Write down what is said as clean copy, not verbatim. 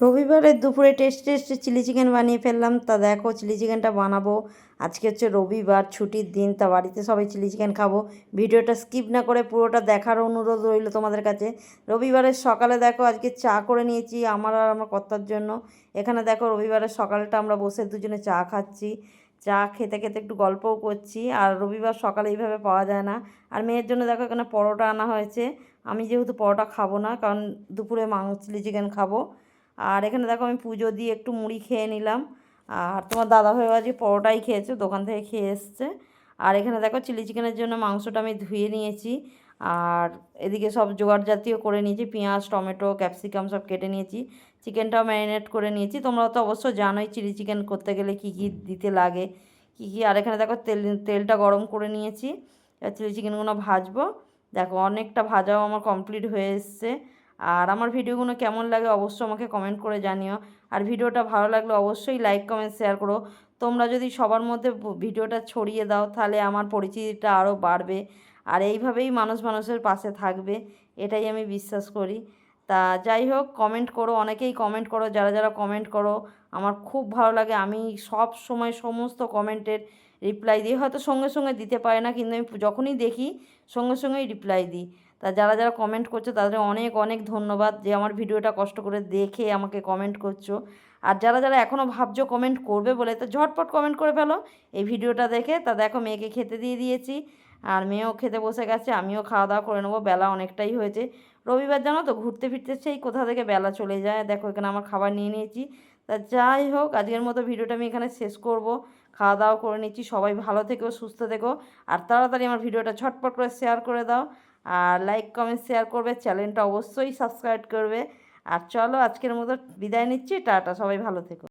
রবিবারের দুপুরে tasty chilli chicken বানিয়ে ফেললাম। তা দেখো চিলি চিকেনটা বানাবো। আজকে হচ্ছে রবিবার, ছুটির দিন, তা বাড়িতে সবাই চিলি চিকেন খাবো। ভিডিওটা স্কিপ না করে পুরোটা দেখার অনুরোধ রইল তোমাদের কাছে। রবিবারের সকালে দেখো আজকে চা করে নিয়েছি আমার আর আমার কর্তার জন্য। এখানে দেখো রবিবারের সকালটা আমরা বসে দুজনে চা খাচ্ছি। চা খেতে খেতে একটু গল্পও করছি। আর রবিবার সকালে এইভাবে পাওয়া যায় না। আর মেয়ের জন্য দেখো এখানে পরোটা আনা হয়েছে। আমি যেহেতু পরোটা খাবো না, কারণ দুপুরে চিলি চিকেন খাবো। আর এখানে দেখো আমি পুজো দিয়ে একটু মুড়ি খেয়ে নিলাম। আর তোমার দাদাভাই আজকে পরোটাই খেয়েছে, দোকান থেকে খেয়ে এসছে। আর এখানে দেখো চিলি চিকেনের জন্য মাংসটা আমি ধুয়ে নিয়েছি। আর এদিকে সব জোগাড় জাতীয় করে নিয়েছি, পেঁয়াজ, টমেটো, ক্যাপসিকাম সব কেটে নিয়েছি। চিকেনটাও ম্যারিনেট করে নিয়েছি। তোমরা তো অবশ্য জানোই চিলি চিকেন করতে গেলে কী কী দিতে লাগে, কী কী। আর এখানে দেখো তেলটা গরম করে নিয়েছি। এবার চিলি চিকেনগুলো ভাজবো। দেখো অনেকটা ভাজাও আমার কমপ্লিট হয়ে এসছে। আর আমার ভিডিওগুলো কেমন লাগে অবশ্যই আমাকে কমেন্ট করে জানিও। আর ভিডিওটা ভালো লাগলে অবশ্যই লাইক, কমেন্ট, শেয়ার করো। তোমরা যদি সবার মধ্যে ভিডিওটা ছড়িয়ে দাও তাহলে আমার পরিচিতিটা আরও বাড়বে। আর এইভাবেই মানুষ মানুষের পাশে থাকবে, এটাই আমি বিশ্বাস করি। তা যাই হোক, কমেন্ট করো, অনেকেই কমেন্ট করো। যারা যারা কমেন্ট করো আমার খুব ভালো লাগে। আমি সব সময় সমস্ত কমেন্টের রিপ্লাই দিই। হয়তো সঙ্গে সঙ্গে দিতে পারে না, কিন্তু আমি যখনই দেখি সঙ্গে সঙ্গেই রিপ্লাই দিই। তা যারা যারা কমেন্ট করছো তাদের অনেক অনেক ধন্যবাদ, যে আমার ভিডিওটা কষ্ট করে দেখে আমাকে কমেন্ট করছো। আর যারা যারা এখনও ভাবছো কমেন্ট করবে বলে, তো ঝটপট কমেন্ট করে ফেলো এই ভিডিওটা দেখে। তা দেখো মেয়েকে খেতে দিয়ে দিয়েছি, আর মেয়েও খেতে বসে গেছে। আমিও খাওয়া দাওয়া করে নেবো, বেলা অনেকটাই হয়েছে। রবিবার জানো তো, ঘুরতে ফিরতে সেই কোথা থেকে বেলা চলে যায়। দেখো এখানে আমার খাবার নিয়ে নিয়েছি। তা যাই হোক, আজকের মতো ভিডিওটা আমি এখানে শেষ করব। খাওয়া দাওয়া করে নিচ্ছি। সবাই ভালো থেকো, সুস্থ থেকো। আর তাড়াতাড়ি আমার ভিডিওটা ঝটপট করে শেয়ার করে দাও। আর লাইক, কমেন্ট, শেয়ার করবে, চ্যানেলটা অবশ্যই সাবস্ক্রাইব করবে। আর চলো আজকের মতো বিদায় নিচ্ছি, টাটা, সবাই ভালো থেকো।